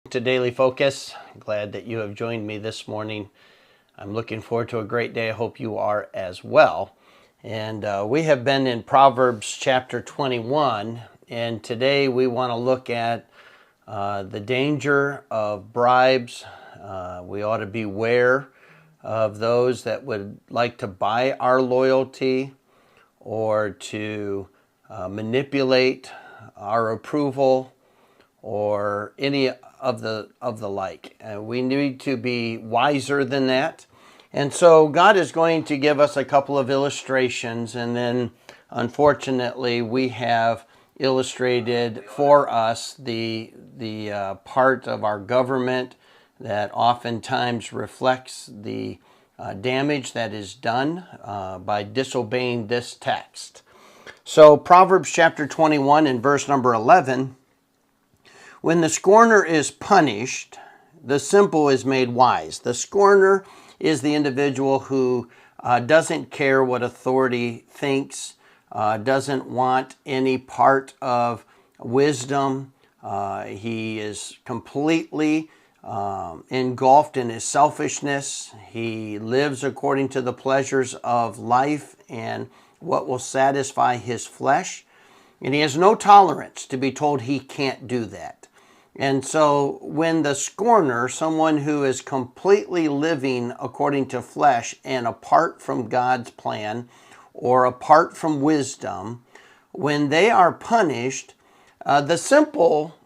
To Daily Focus. Glad that you have joined me this morning. I'm looking forward to a great day. I hope you are as well. And we have been in Proverbs chapter 21, and today we want to look at the danger of bribes. We ought to beware of those that would like to buy our loyalty or to manipulate our approval or any of the like. We need to be wiser than that. And so God is going to give us a couple of illustrations, and then unfortunately we have illustrated for us the part of our government that oftentimes reflects the damage that is done by disobeying this text. So Proverbs chapter 21 and verse number 11, when the scorner is punished, the simple is made wise. The scorner is the individual who doesn't care what authority thinks, doesn't want any part of wisdom. He is completely engulfed in his selfishness. He lives according to the pleasures of life and what will satisfy his flesh. And he has no tolerance to be told he can't do that. And so when the scorner, someone who is completely living according to flesh and apart from God's plan or apart from wisdom, when they are punished, the simple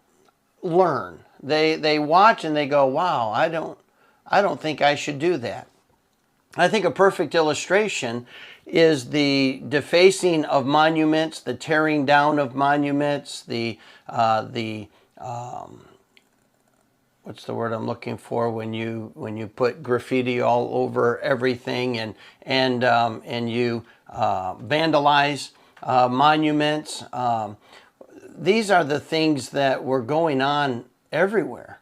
learn. They watch and they go, wow, I don't think I should do that. I think a perfect illustration is the defacing of monuments, the tearing down of monuments, what's the word I'm looking for when you put graffiti all over everything and you vandalize monuments. These are the things that were going on everywhere.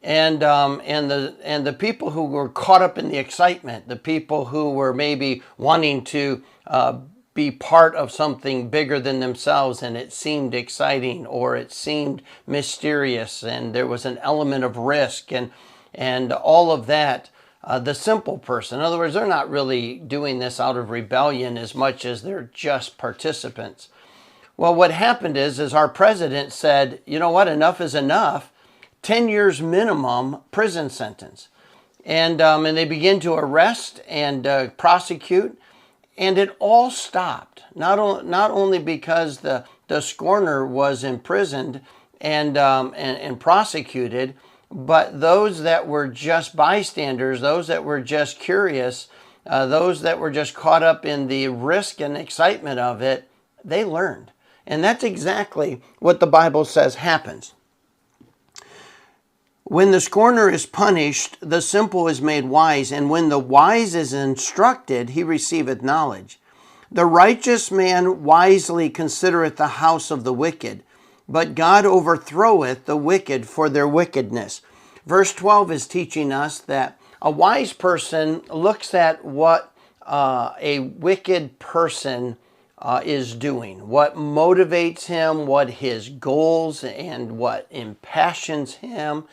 And the people who were caught up in the excitement, the people who were maybe wanting to be part of something bigger than themselves, and it seemed exciting or it seemed mysterious, and there was an element of risk and all of that. The simple person, in other words, they're not really doing this out of rebellion as much as they're just participants. Well, what happened is our president said, you know what, enough is enough. 10 years minimum prison sentence. And they begin to arrest and prosecute. And it all stopped. Not only because the scorner was imprisoned and prosecuted, but those that were just bystanders, those that were just curious, those that were just caught up in the risk and excitement of it, they learned. And that's exactly what the Bible says happens. When the scorner is punished, the simple is made wise, and when the wise is instructed, he receiveth knowledge. The righteous man wisely considereth the house of the wicked, but God overthroweth the wicked for their wickedness. Verse 12 is teaching us that a wise person looks at what a wicked person is doing, what motivates him, what his goals and what impassions him,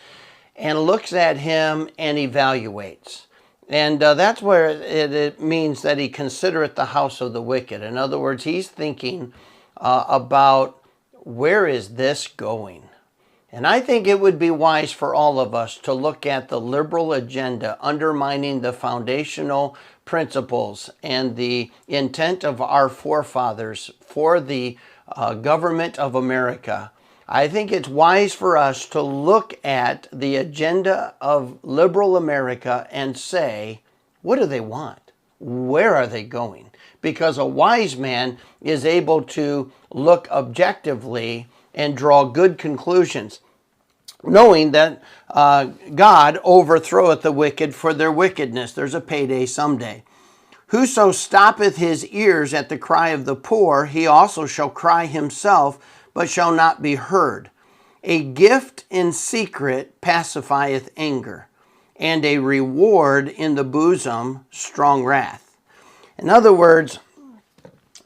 and looks at him and evaluates. And that's where it means that he considereth the house of the wicked. In other words, he's thinking about where is this going? And I think it would be wise for all of us to look at the liberal agenda undermining the foundational principles and the intent of our forefathers for the government of America. I think it's wise for us to look at the agenda of liberal America and say, what do they want? Where are they going? Because a wise man is able to look objectively and draw good conclusions, knowing that God overthroweth the wicked for their wickedness. There's a payday someday. Whoso stoppeth his ears at the cry of the poor, he also shall cry himself, but shall not be heard. A gift in secret pacifieth anger, and a reward in the bosom strong wrath. In other words,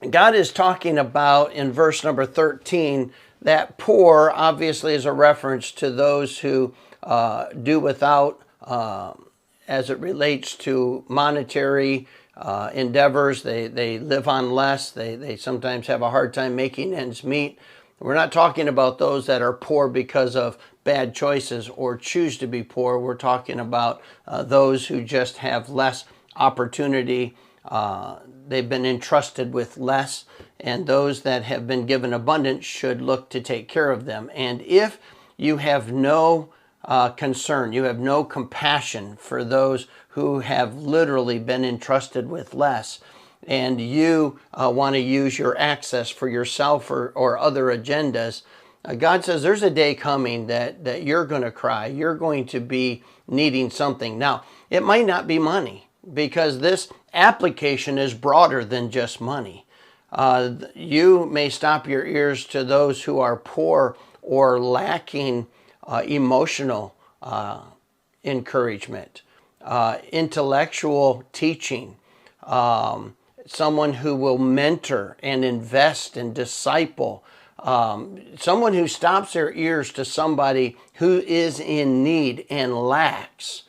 God is talking about in verse number 13 that poor obviously is a reference to those who do without as it relates to monetary endeavors. They live on less. They sometimes have a hard time making ends meet. We're not talking about those that are poor because of bad choices or choose to be poor. We're talking about those who just have less opportunity. They've been entrusted with less, and those that have been given abundance should look to take care of them. And if you have no concern, you have no compassion for those who have literally been entrusted with less, and you want to use your access for yourself or other agendas, God says there's a day coming that you're going to cry. You're going to be needing something. Now, it might not be money, because this application is broader than just money. You may stop your ears to those who are poor or lacking emotional encouragement, intellectual teaching, someone who will mentor and invest and disciple, someone who stops their ears to somebody who is in need and lacks.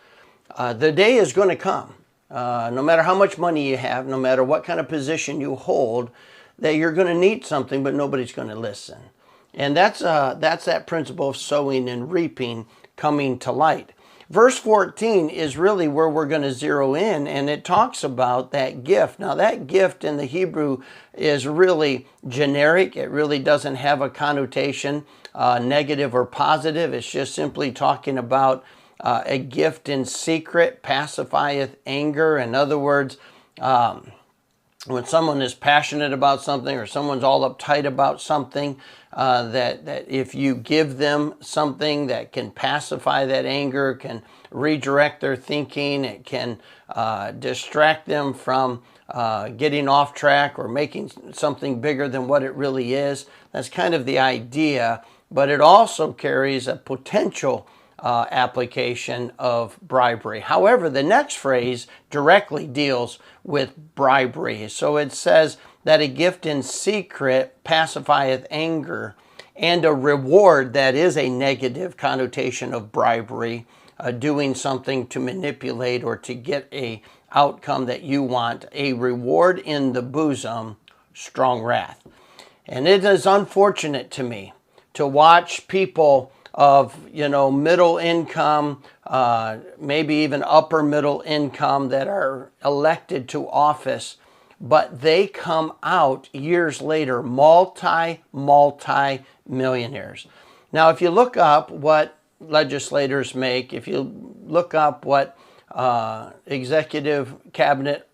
The day is going to come, no matter how much money you have, no matter what kind of position you hold, that you're going to need something, but nobody's going to listen. And that's that principle of sowing and reaping coming to light. Verse 14 is really where we're going to zero in, and it talks about that gift. Now, that gift in the Hebrew is really generic. It really doesn't have a connotation, negative or positive. It's just simply talking about a gift in secret pacifieth anger. In other words, when someone is passionate about something, or someone's all uptight about something, that if you give them something that can pacify that anger, can redirect their thinking, it can distract them from getting off track or making something bigger than what it really is. That's kind of the idea, but it also carries a potential application of bribery. However, the next phrase directly deals with bribery. So it says that a gift in secret pacifieth anger, and a reward that is a negative connotation of bribery, doing something to manipulate or to get a outcome that you want. A reward in the bosom, strong wrath. And it is unfortunate to me to watch people of middle income, maybe even upper middle income, that are elected to office, but they come out years later multi-millionaires. Now, if you look up what legislators make, if you look up what executive cabinet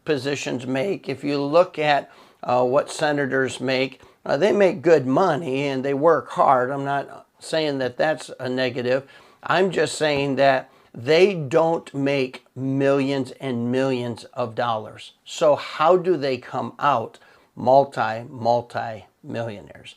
positions make, if you look at what senators make, they make good money and they work hard. I'm not saying that that's a negative. I'm just saying that they don't make millions and millions of dollars. So how do they come out multi-millionaires?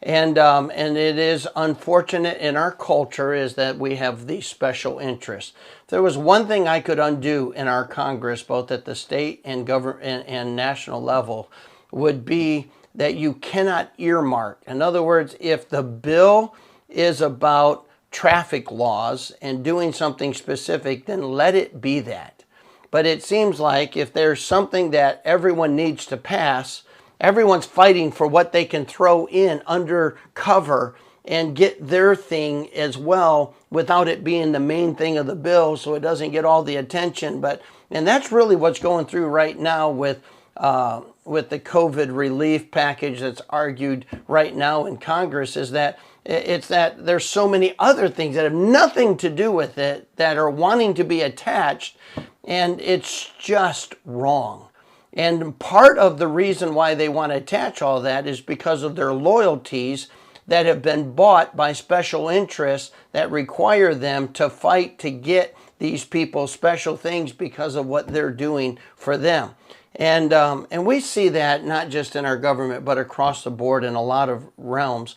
And it is unfortunate in our culture is that we have these special interests. If there was one thing I could undo in our Congress, both at the state and government and national level, would be that you cannot earmark. In other words, if the bill is about traffic laws and doing something specific, then let it be that. But it seems like if there's something that everyone needs to pass, everyone's fighting for what they can throw in under cover and get their thing as well without it being the main thing of the bill, so it doesn't get all the attention. And that's really what's going through right now with the COVID relief package that's argued right now in Congress, is that it's that there's so many other things that have nothing to do with it that are wanting to be attached, and it's just wrong. And part of the reason why they want to attach all that is because of their loyalties that have been bought by special interests that require them to fight to get these people special things because of what they're doing for them. And we see that not just in our government, but across the board in a lot of realms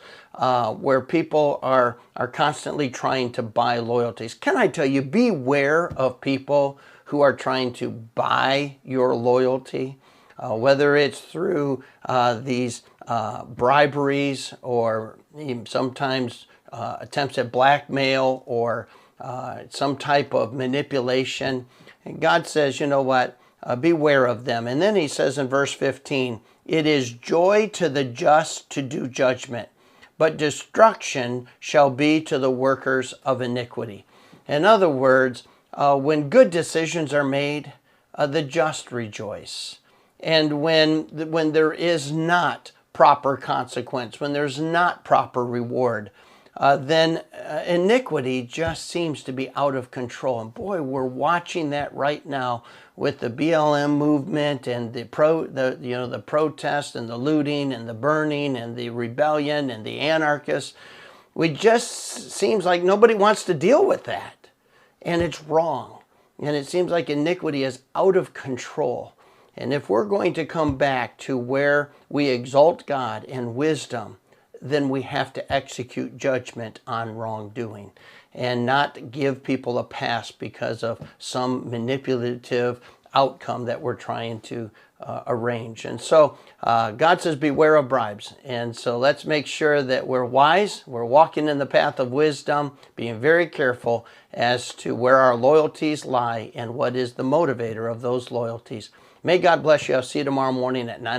where people are constantly trying to buy loyalties. Can I tell you, beware of people who are trying to buy your loyalty, whether it's through these briberies or sometimes attempts at blackmail or some type of manipulation. And God says, you know what? Beware of them. And then he says in verse 15, it is joy to the just to do judgment, but destruction shall be to the workers of iniquity. In other words, when good decisions are made, the just rejoice. And when there is not proper consequence, when there's not proper reward, then iniquity just seems to be out of control. And boy, we're watching that right now with the BLM movement and the protest and the looting and the burning and the rebellion and the anarchists. We just seems like nobody wants to deal with that, and it's wrong. And it seems like iniquity is out of control. And if we're going to come back to where we exalt God in wisdom, then we have to execute judgment on wrongdoing and not give people a pass because of some manipulative outcome that we're trying to arrange. And so God says, beware of bribes. And so let's make sure that we're wise, we're walking in the path of wisdom, being very careful as to where our loyalties lie and what is the motivator of those loyalties. May God bless you. I'll see you tomorrow morning at 9.